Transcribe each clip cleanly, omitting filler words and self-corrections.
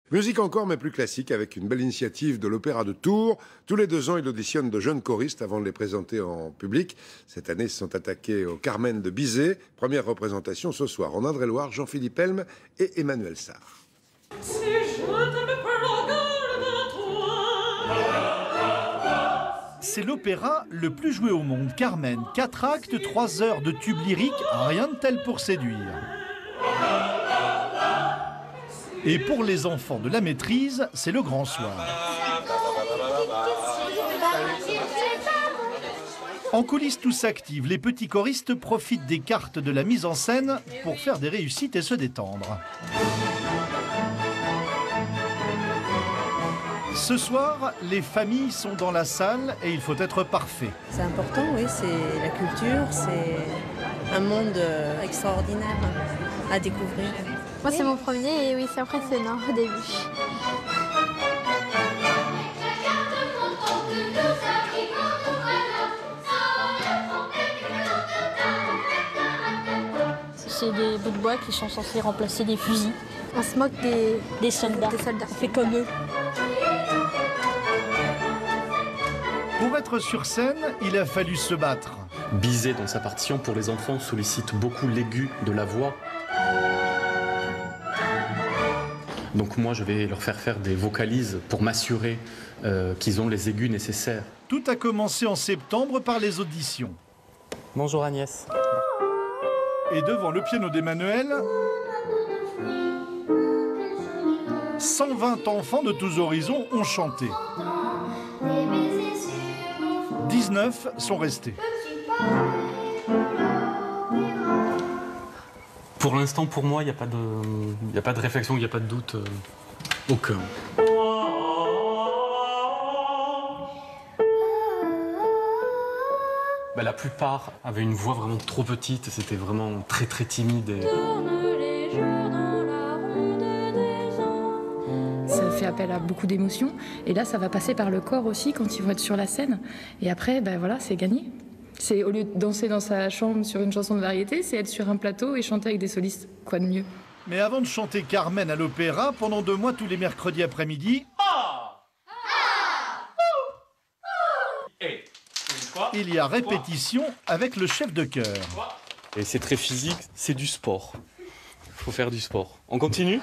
Musique encore, mais plus classique, avec une belle initiative de l'Opéra de Tours. Tous les 2 ans, il auditionne de jeunes choristes avant de les présenter en public. Cette année, ils se sont attaqués au Carmen de Bizet. Première représentation ce soir en Indre-et-Loire, Jean-Philippe Helm et Emmanuel Sarr. C'est l'opéra le plus joué au monde. Carmen, 4 actes, 3 heures de tube lyrique, rien de tel pour séduire. Et pour les enfants de la maîtrise, c'est le grand soir. En coulisses, tout s'active. Les petits choristes profitent des cartes de la mise en scène pour faire des réussites et se détendre. Ce soir, les familles sont dans la salle et il faut être parfait. C'est important, oui, c'est la culture, c'est un monde extraordinaire à découvrir. Moi, c'est mon premier et oui, c'est impressionnant au début. C'est des bouts de bois qui sont censés remplacer des fusils. On se moque des soldats. On fait comme eux. Pour être sur scène, il a fallu se battre. Bizet, dans sa partition, pour les enfants, sollicite beaucoup l'aigu de la voix. Donc moi, je vais leur faire des vocalises pour m'assurer qu'ils ont les aigus nécessaires. Tout a commencé en septembre par les auditions. Bonjour Agnès. Et devant le piano d'Emmanuel, 120 enfants de tous horizons ont chanté. 19 sont restés. Pour l'instant, pour moi, il n'y a pas de réflexion, il n'y a pas de doute. Aucun. La plupart avaient une voix vraiment trop petite, c'était vraiment très très timide. Ça fait appel à beaucoup d'émotions. Et là, ça va passer par le corps aussi quand ils vont être sur la scène. Et après, voilà, c'est gagné. C'est au lieu de danser dans sa chambre sur une chanson de variété, c'est être sur un plateau et chanter avec des solistes. Quoi de mieux? Mais avant de chanter Carmen à l'opéra, pendant 2 mois, tous les mercredis après-midi, il y a répétition avec le chef de chœur. Et c'est très physique, c'est du sport. Il faut faire du sport. On continue?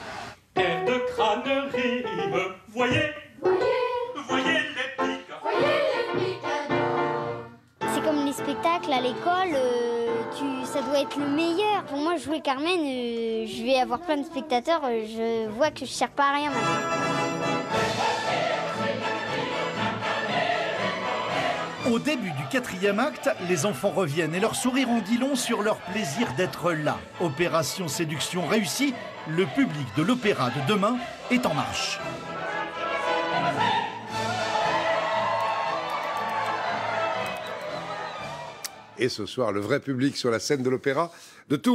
Air de crânerie, voyez les pics. C'est comme les spectacles à l'école, ça doit être le meilleur. Pour moi, jouer Carmen, je vais avoir plein de spectateurs, je vois que je ne sers pas à rien maintenant. Au début du 4e acte, les enfants reviennent et leur sourire en dit long sur leur plaisir d'être là. Opération séduction réussie, le public de l'opéra de demain est en marche. Et ce soir, le vrai public sur la scène de l'Opéra de Tours.